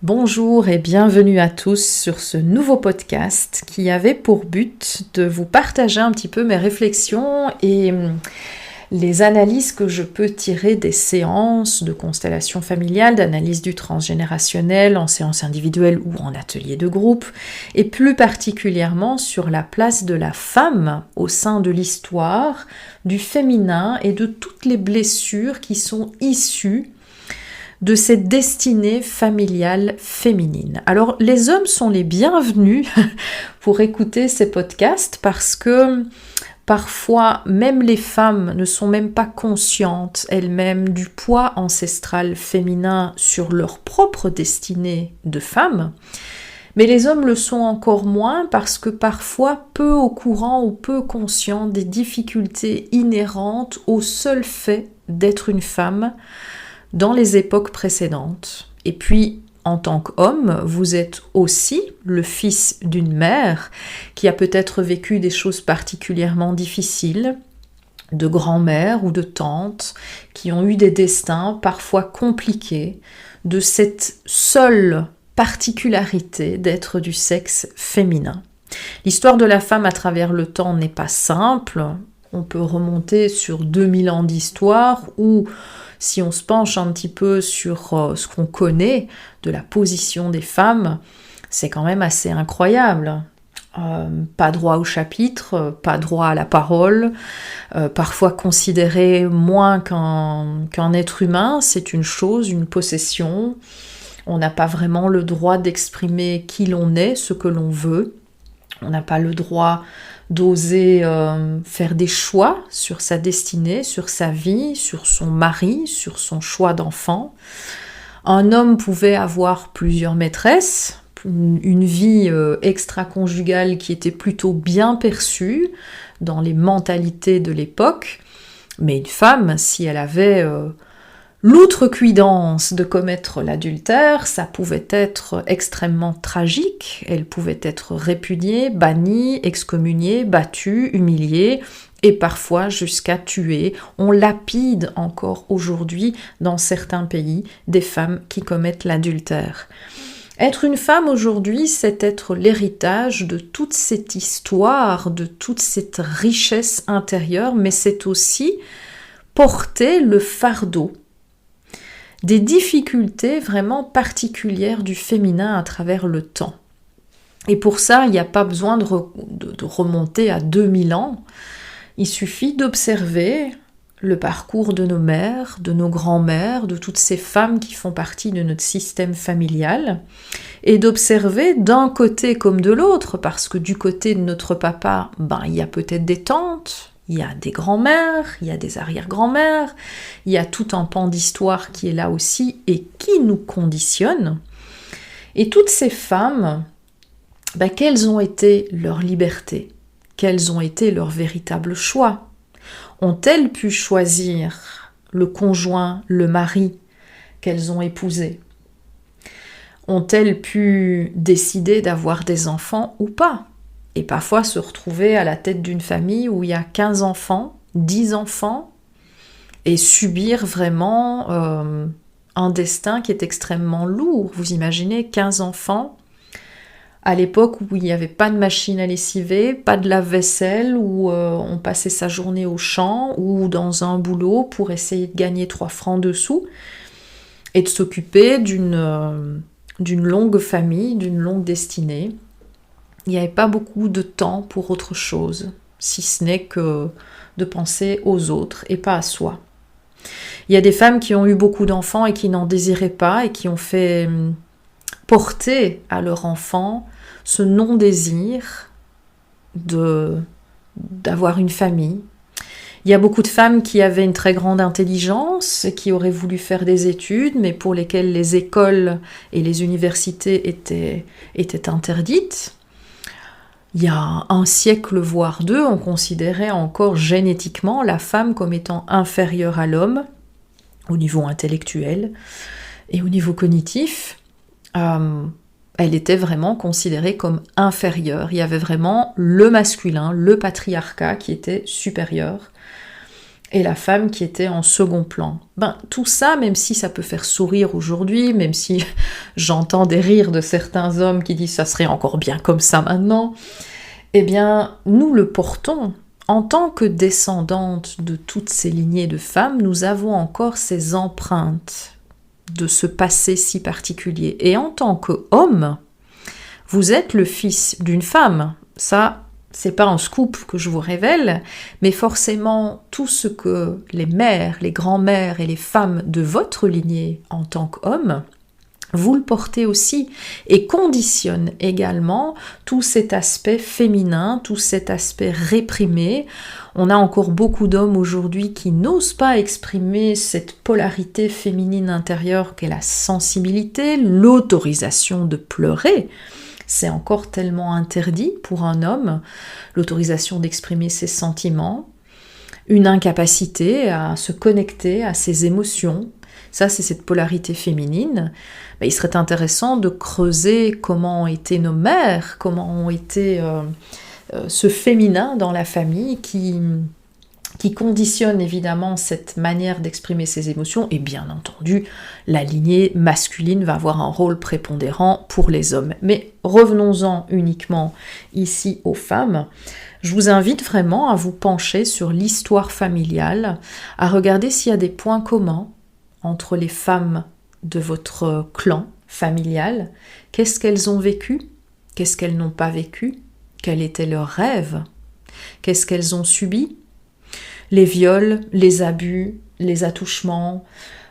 Bonjour et bienvenue à tous sur ce nouveau podcast qui avait pour but de vous partager un petit peu mes réflexions et les analyses que je peux tirer des séances de constellation familiale, d'analyse du transgénérationnel en séance individuelle ou en atelier de groupe, et plus particulièrement sur la place de la femme au sein de l'histoire, du féminin et de toutes les blessures qui sont issues de cette destinée familiale féminine. Alors, les hommes sont les bienvenus pour écouter ces podcasts parce que parfois, même les femmes ne sont même pas conscientes elles-mêmes du poids ancestral féminin sur leur propre destinée de femme. Mais les hommes le sont encore moins parce que parfois peu au courant ou peu conscients des difficultés inhérentes au seul fait d'être une femme dans les époques précédentes. Et puis, en tant qu'homme, vous êtes aussi le fils d'une mère qui a peut-être vécu des choses particulièrement difficiles, de grand-mère ou de tante, qui ont eu des destins parfois compliqués, de cette seule particularité d'être du sexe féminin. L'histoire de la femme à travers le temps n'est pas simple. On peut remonter sur 2000 ans d'histoire où, si on se penche un petit peu sur ce qu'on connaît de la position des femmes, c'est quand même assez incroyable. Pas droit au chapitre, pas droit à la parole, parfois considéré moins qu'un être humain, c'est une chose, une possession. On n'a pas vraiment le droit d'exprimer qui l'on est, ce que l'on veut. On n'a pas le droit d'oser faire des choix sur sa destinée, sur sa vie, sur son mari, sur son choix d'enfant. Un homme pouvait avoir plusieurs maîtresses, une vie extra-conjugale qui était plutôt bien perçue dans les mentalités de l'époque, mais une femme, si elle avait l'outrecuidance de commettre l'adultère, ça pouvait être extrêmement tragique. Elle pouvait être répudiée, bannie, excommuniée, battue, humiliée et parfois jusqu'à tuer. On lapide encore aujourd'hui dans certains pays des femmes qui commettent l'adultère. Être une femme aujourd'hui, c'est être l'héritage de toute cette histoire, de toute cette richesse intérieure, mais c'est aussi porter le fardeau des difficultés vraiment particulières du féminin à travers le temps. Et pour ça, il n'y a pas besoin de remonter à 2000 ans. Il suffit d'observer le parcours de nos mères, de nos grands-mères, de toutes ces femmes qui font partie de notre système familial, et d'observer d'un côté comme de l'autre, parce que du côté de notre papa, il y a peut-être des tantes, il y a des grands-mères, il y a des arrière-grands-mères, il y a tout un pan d'histoire qui est là aussi et qui nous conditionne. Et toutes ces femmes, quelles ont été leurs libertés? Quels ont été leurs véritables choix? Ont-elles pu choisir le conjoint, le mari qu'elles ont épousé? Ont-elles pu décider d'avoir des enfants ou pas? Et parfois se retrouver à la tête d'une famille où il y a 15 enfants, 10 enfants, et subir vraiment un destin qui est extrêmement lourd. Vous imaginez 15 enfants à l'époque où il n'y avait pas de machine à lessiver, pas de lave-vaisselle, où on passait sa journée au champ ou dans un boulot pour essayer de gagner 3 francs de sous et de s'occuper d'une longue famille, d'une longue destinée. Il n'y avait pas beaucoup de temps pour autre chose, si ce n'est que de penser aux autres et pas à soi. Il y a des femmes qui ont eu beaucoup d'enfants et qui n'en désiraient pas et qui ont fait porter à leur enfant ce non-désir d'avoir une famille. Il y a beaucoup de femmes qui avaient une très grande intelligence et qui auraient voulu faire des études, mais pour lesquelles les écoles et les universités étaient interdites. Il y a un siècle, voire 2, on considérait encore génétiquement la femme comme étant inférieure à l'homme, au niveau intellectuel et au niveau cognitif. Elle était vraiment considérée comme inférieure. Il y avait vraiment le masculin, le patriarcat qui était supérieur. et la femme qui était en second plan. Tout ça, même si ça peut faire sourire aujourd'hui, même si j'entends des rires de certains hommes qui disent ça serait encore bien comme ça maintenant, eh bien, nous le portons. En tant que descendante de toutes ces lignées de femmes, nous avons encore ces empreintes de ce passé si particulier. Et en tant qu'homme, vous êtes le fils d'une femme. Ça, c'est pas un scoop que je vous révèle, mais forcément, tout ce que les mères, les grands-mères et les femmes de votre lignée en tant qu'hommes, vous le portez aussi et conditionne également tout cet aspect féminin, tout cet aspect réprimé. On a encore beaucoup d'hommes aujourd'hui qui n'osent pas exprimer cette polarité féminine intérieure qu'est la sensibilité, l'autorisation de pleurer. C'est encore tellement interdit pour un homme, l'autorisation d'exprimer ses sentiments, une incapacité à se connecter à ses émotions. Ça, c'est cette polarité féminine. Il serait intéressant de creuser comment ont été nos mères, comment ont été ce féminin dans la famille qui conditionne évidemment cette manière d'exprimer ses émotions. Et bien entendu, la lignée masculine va avoir un rôle prépondérant pour les hommes. Mais revenons-en uniquement ici aux femmes. Je vous invite vraiment à vous pencher sur l'histoire familiale, à regarder s'il y a des points communs entre les femmes de votre clan familial. Qu'est-ce qu'elles ont vécu? Qu'est-ce qu'elles n'ont pas vécu? Quel était leur rêve? Qu'est-ce qu'elles ont subi? Les viols, les abus, les attouchements,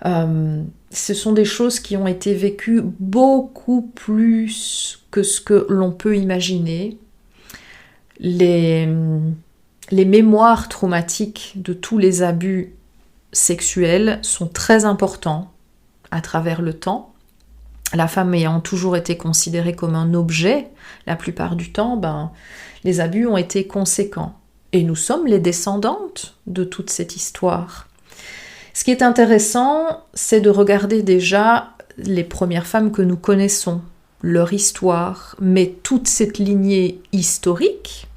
ce sont des choses qui ont été vécues beaucoup plus que ce que l'on peut imaginer. Les mémoires traumatiques de tous les abus sexuels sont très importants à travers le temps. La femme ayant toujours été considérée comme un objet, la plupart du temps, les abus ont été conséquents. Et nous sommes les descendantes de toute cette histoire. Ce qui est intéressant, c'est de regarder déjà les premières femmes que nous connaissons, leur histoire, mais toute cette lignée historique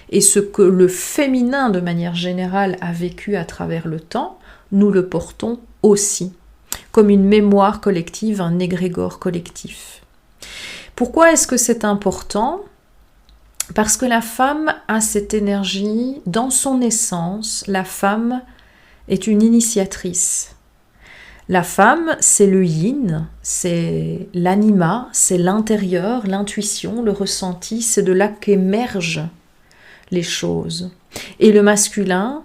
et ce que le féminin de manière générale a vécu à travers le temps, nous le portons aussi, comme une mémoire collective, un égrégore collectif. Pourquoi est-ce que c'est important ? Parce que la femme a cette énergie, dans son essence, la femme est une initiatrice. La femme, c'est le yin, c'est l'anima, c'est l'intérieur, l'intuition, le ressenti, c'est de là qu'émergent les choses. Et le masculin,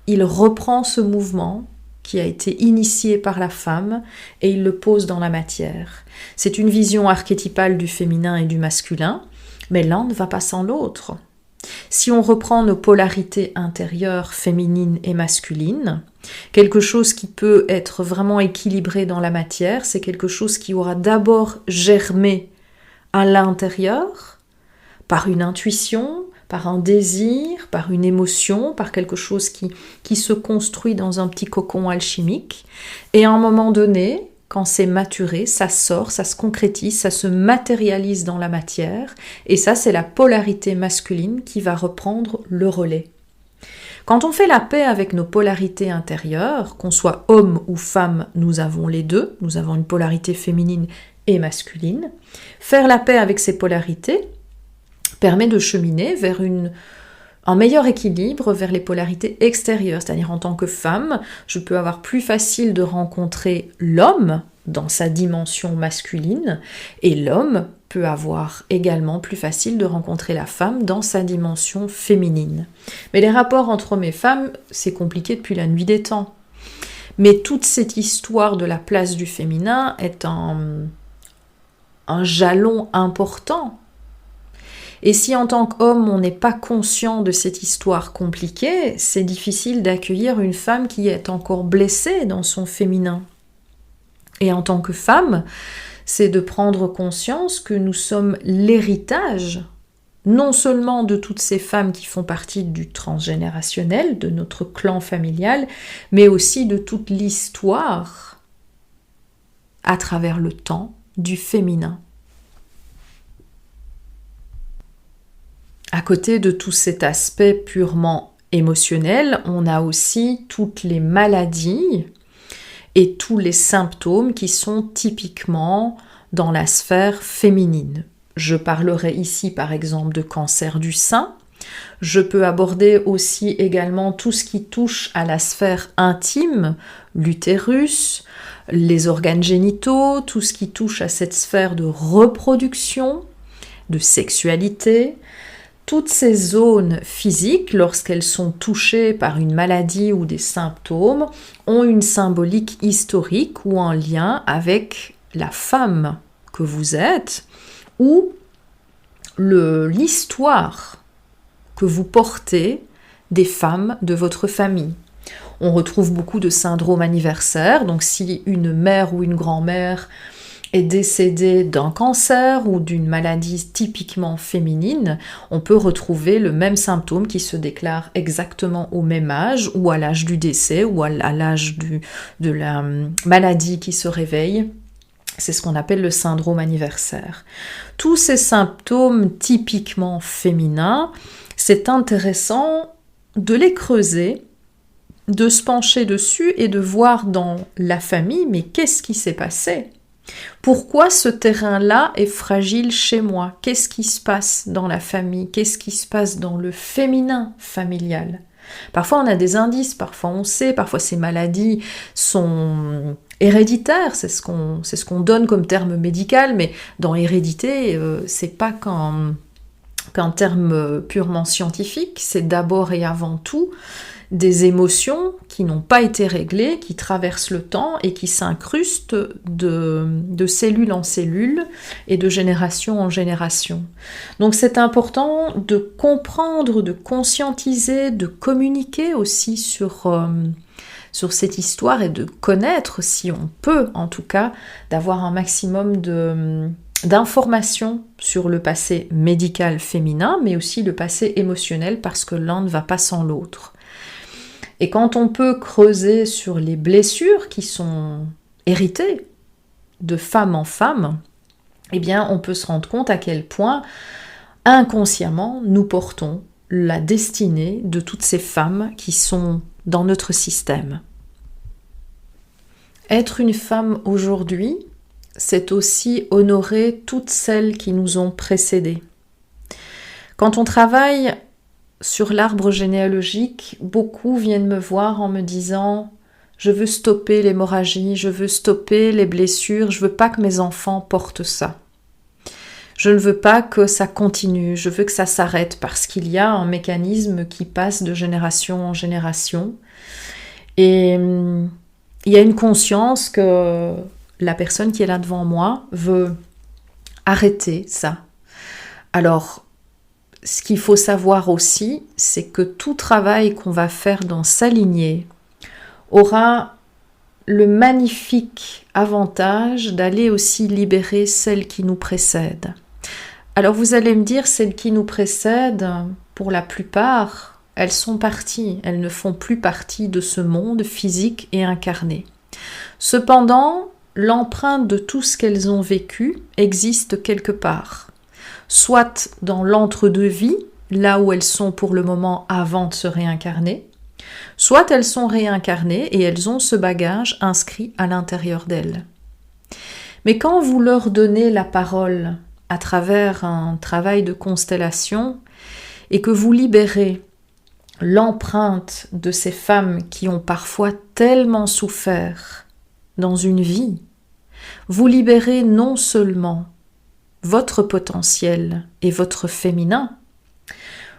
il reprend ce mouvement qui a été initié par la femme et il le pose dans la matière. C'est une vision archétypale du féminin et du masculin, mais l'un ne va pas sans l'autre. Si on reprend nos polarités intérieures féminines et masculines, quelque chose qui peut être vraiment équilibré dans la matière, c'est quelque chose qui aura d'abord germé à l'intérieur, par une intuition, par un désir, par une émotion, par quelque chose qui se construit dans un petit cocon alchimique. Et à un moment donné, quand c'est maturé, ça sort, ça se concrétise, ça se matérialise dans la matière. Et ça, c'est la polarité masculine qui va reprendre le relais. Quand on fait la paix avec nos polarités intérieures, qu'on soit homme ou femme, nous avons les deux, nous avons une polarité féminine et masculine. Faire la paix avec ces polarités permet de cheminer vers un meilleur équilibre, vers les polarités extérieures. C'est-à-dire en tant que femme, je peux avoir plus facile de rencontrer l'homme dans sa dimension masculine et l'homme peut avoir également plus facile de rencontrer la femme dans sa dimension féminine. Mais les rapports entre hommes et femmes, c'est compliqué depuis la nuit des temps. Mais toute cette histoire de la place du féminin est un jalon important. Et si en tant qu'homme, on n'est pas conscient de cette histoire compliquée, c'est difficile d'accueillir une femme qui est encore blessée dans son féminin. Et en tant que femme, c'est de prendre conscience que nous sommes l'héritage, non seulement de toutes ces femmes qui font partie du transgénérationnel, de notre clan familial, mais aussi de toute l'histoire à travers le temps du féminin. À côté de tout cet aspect purement émotionnel, on a aussi toutes les maladies et tous les symptômes qui sont typiquement dans la sphère féminine. Je parlerai ici par exemple de cancer du sein. Je peux aborder aussi également tout ce qui touche à la sphère intime, l'utérus, les organes génitaux, tout ce qui touche à cette sphère de reproduction, de sexualité. Toutes ces zones physiques, lorsqu'elles sont touchées par une maladie ou des symptômes, ont une symbolique historique ou un lien avec la femme que vous êtes ou l'histoire que vous portez des femmes de votre famille. On retrouve beaucoup de syndromes anniversaires, donc si une mère ou une grand-mère est décédée d'un cancer ou d'une maladie typiquement féminine, on peut retrouver le même symptôme qui se déclare exactement au même âge ou à l'âge du décès ou à l'âge de la maladie qui se réveille. C'est ce qu'on appelle le syndrome anniversaire. Tous ces symptômes typiquement féminins, c'est intéressant de les creuser, de se pencher dessus et de voir dans la famille, mais qu'est-ce qui s'est passé ? Pourquoi ce terrain-là est fragile chez moi ? Qu'est-ce qui se passe dans la famille ? Qu'est-ce qui se passe dans le féminin familial ? Parfois on a des indices, parfois on sait, parfois ces maladies sont héréditaires, c'est ce qu'on donne comme terme médical, mais dans hérédité, c'est pas qu'un terme purement scientifique, c'est d'abord et avant tout des émotions qui n'ont pas été réglées, qui traversent le temps et qui s'incrustent de cellule en cellule et de génération en génération. Donc c'est important de comprendre, de conscientiser, de communiquer aussi sur cette histoire et de connaître, si on peut en tout cas, d'avoir un maximum d'informations sur le passé médical féminin, mais aussi le passé émotionnel parce que l'un ne va pas sans l'autre. Et quand on peut creuser sur les blessures qui sont héritées de femme en femme, eh bien on peut se rendre compte à quel point inconsciemment nous portons la destinée de toutes ces femmes qui sont dans notre système. Être une femme aujourd'hui, c'est aussi honorer toutes celles qui nous ont précédées. Quand on travaille sur l'arbre généalogique, beaucoup viennent me voir en me disant « Je veux stopper l'hémorragie, je veux stopper les blessures, je veux pas que mes enfants portent ça. Je ne veux pas que ça continue, je veux que ça s'arrête parce qu'il y a un mécanisme qui passe de génération en génération. » Et il y a une conscience que la personne qui est là devant moi veut arrêter ça. Alors, ce qu'il faut savoir aussi, c'est que tout travail qu'on va faire dans sa lignée aura le magnifique avantage d'aller aussi libérer celles qui nous précèdent. Alors vous allez me dire, celles qui nous précèdent, pour la plupart, elles sont parties, elles ne font plus partie de ce monde physique et incarné. Cependant, l'empreinte de tout ce qu'elles ont vécu existe quelque part. Soit dans l'entre-deux-vie, là où elles sont pour le moment avant de se réincarner, soit elles sont réincarnées et elles ont ce bagage inscrit à l'intérieur d'elles. Mais quand vous leur donnez la parole à travers un travail de constellation et que vous libérez l'empreinte de ces femmes qui ont parfois tellement souffert dans une vie, vous libérez non seulement votre potentiel et votre féminin,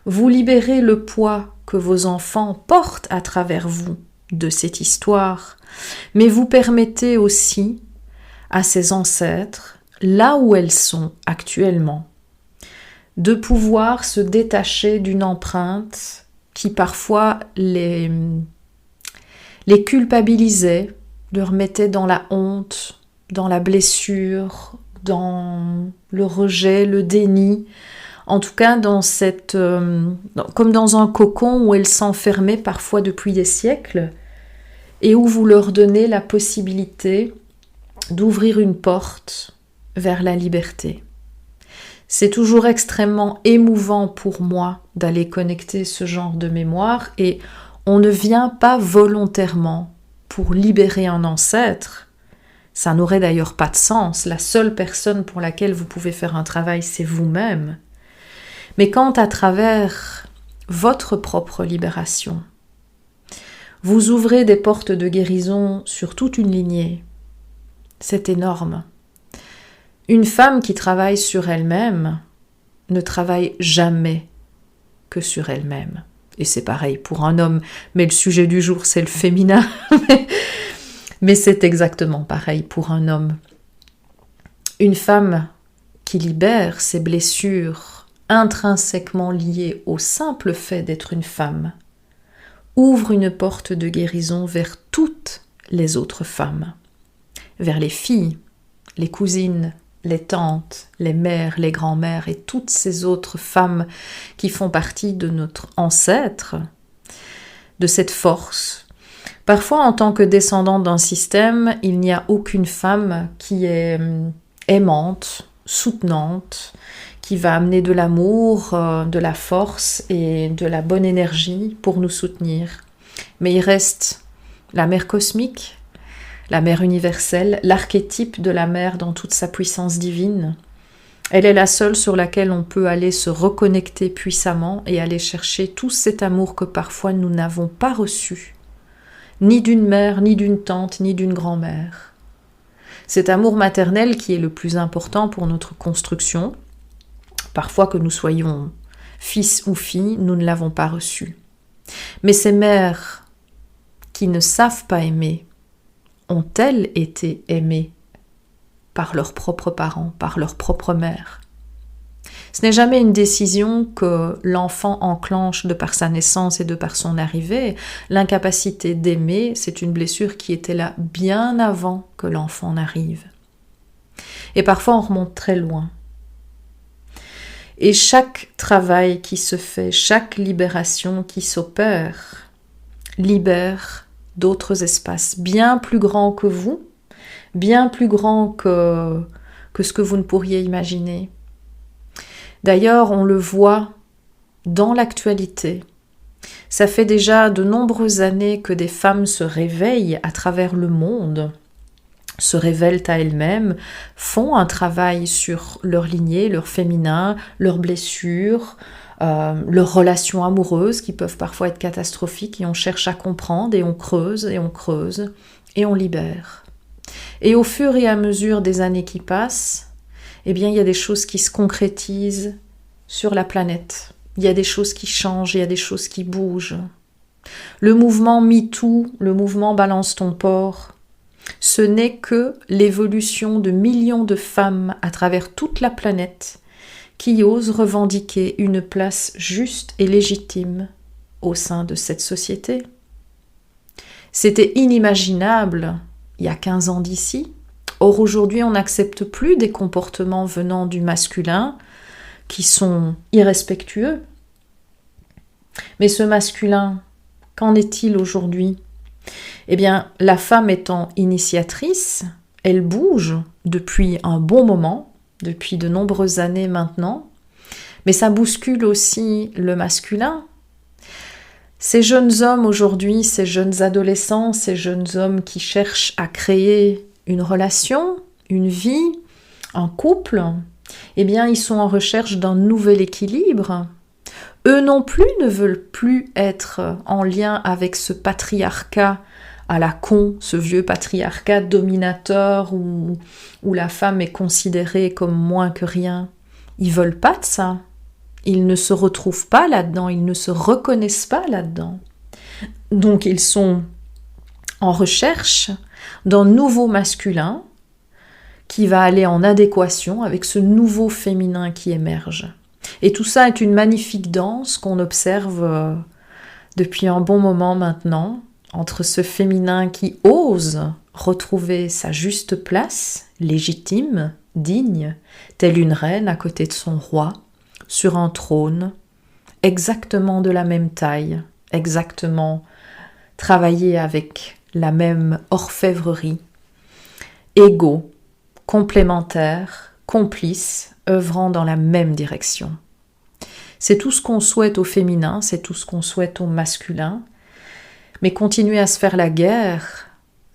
vous libérez le poids que vos enfants portent à travers vous de cette histoire, mais vous permettez aussi à ces ancêtres, là où elles sont actuellement, de pouvoir se détacher d'une empreinte qui parfois les culpabilisait, leur mettait dans la honte, dans la blessure, dans le rejet, le déni, en tout cas comme dans un cocon où elles s'enfermaient parfois depuis des siècles et où vous leur donnez la possibilité d'ouvrir une porte vers la liberté. C'est toujours extrêmement émouvant pour moi d'aller connecter ce genre de mémoire et on ne vient pas volontairement pour libérer un ancêtre. Ça n'aurait d'ailleurs pas de sens. La seule personne pour laquelle vous pouvez faire un travail, c'est vous-même. Mais quand à travers votre propre libération, vous ouvrez des portes de guérison sur toute une lignée, c'est énorme. Une femme qui travaille sur elle-même ne travaille jamais que sur elle-même. Et c'est pareil pour un homme, mais le sujet du jour, c'est le féminin. Mais c'est exactement pareil pour un homme. Une femme qui libère ses blessures intrinsèquement liées au simple fait d'être une femme ouvre une porte de guérison vers toutes les autres femmes, vers les filles, les cousines, les tantes, les mères, les grands-mères et toutes ces autres femmes qui font partie de notre ancêtre, de cette force. Parfois, en tant que descendante d'un système, il n'y a aucune femme qui est aimante, soutenante, qui va amener de l'amour, de la force et de la bonne énergie pour nous soutenir. Mais il reste la mère cosmique, la mère universelle, l'archétype de la mère dans toute sa puissance divine. Elle est la seule sur laquelle on peut aller se reconnecter puissamment et aller chercher tout cet amour que parfois nous n'avons pas reçu, ni d'une mère, ni d'une tante, ni d'une grand-mère. Cet amour maternel qui est le plus important pour notre construction, parfois que nous soyons fils ou filles, nous ne l'avons pas reçu. Mais ces mères qui ne savent pas aimer, ont-elles été aimées par leurs propres parents, par leur propre mère? Ce n'est jamais une décision que l'enfant enclenche de par sa naissance et de par son arrivée. L'incapacité d'aimer, c'est une blessure qui était là bien avant que l'enfant n'arrive. Et parfois on remonte très loin. Et chaque travail qui se fait, chaque libération qui s'opère, libère d'autres espaces bien plus grands que vous, bien plus grands que ce que vous ne pourriez imaginer. D'ailleurs, on le voit dans l'actualité. Ça fait déjà de nombreuses années que des femmes se réveillent à travers le monde, se révèlent à elles-mêmes, font un travail sur leur lignée, leur féminin, leurs blessures, leurs relations amoureuses qui peuvent parfois être catastrophiques et on cherche à comprendre et on creuse et on libère. Et au fur et à mesure des années qui passent, eh bien, il y a des choses qui se concrétisent sur la planète. Il y a des choses qui changent, il y a des choses qui bougent. Le mouvement MeToo, le mouvement Balance ton porc, ce n'est que l'évolution de millions de femmes à travers toute la planète qui osent revendiquer une place juste et légitime au sein de cette société. C'était inimaginable il y a 15 ans d'ici. Or aujourd'hui, on n'accepte plus des comportements venant du masculin qui sont irrespectueux. Mais ce masculin, qu'en est-il aujourd'hui ? Eh bien, la femme étant initiatrice, elle bouge depuis un bon moment, depuis de nombreuses années maintenant, mais ça bouscule aussi le masculin. Ces jeunes hommes aujourd'hui, ces jeunes adolescents, ces jeunes hommes qui cherchent à créer une relation, une vie, un couple, eh bien, ils sont en recherche d'un nouvel équilibre. Eux non plus ne veulent plus être en lien avec ce patriarcat à la con, ce vieux patriarcat dominateur où la femme est considérée comme moins que rien. Ils veulent pas de ça. Ils ne se retrouvent pas là-dedans, ils ne se reconnaissent pas là-dedans. Donc ils sont en recherche d'un nouveau masculin qui va aller en adéquation avec ce nouveau féminin qui émerge. Et tout ça est une magnifique danse qu'on observe depuis un bon moment maintenant, entre ce féminin qui ose retrouver sa juste place, légitime, digne, telle une reine à côté de son roi, sur un trône, exactement de la même taille, exactement travaillé avec la même orfèvrerie, égaux, complémentaires, complices, œuvrant dans la même direction. C'est tout ce qu'on souhaite au féminin, c'est tout ce qu'on souhaite au masculin, mais continuer à se faire la guerre,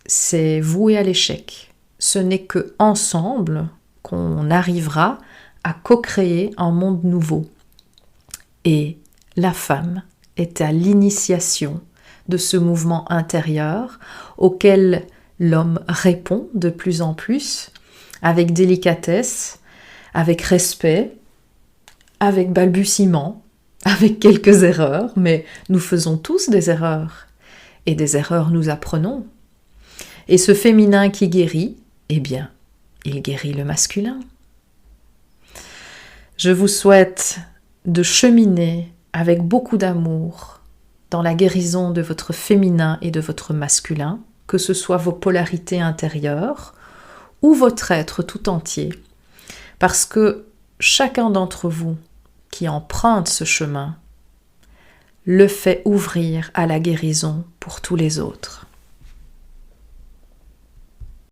c'est voué à l'échec. Ce n'est que ensemble qu'on arrivera à co-créer un monde nouveau. Et la femme est à l'initiation de ce mouvement intérieur auquel l'homme répond de plus en plus, avec délicatesse, avec respect, avec balbutiement, avec quelques erreurs, mais nous faisons tous des erreurs. Et des erreurs nous apprenons. Et ce féminin qui guérit, eh bien, il guérit le masculin. Je vous souhaite de cheminer avec beaucoup d'amour dans la guérison de votre féminin et de votre masculin, que ce soit vos polarités intérieures ou votre être tout entier, parce que chacun d'entre vous qui emprunte ce chemin le fait ouvrir à la guérison pour tous les autres.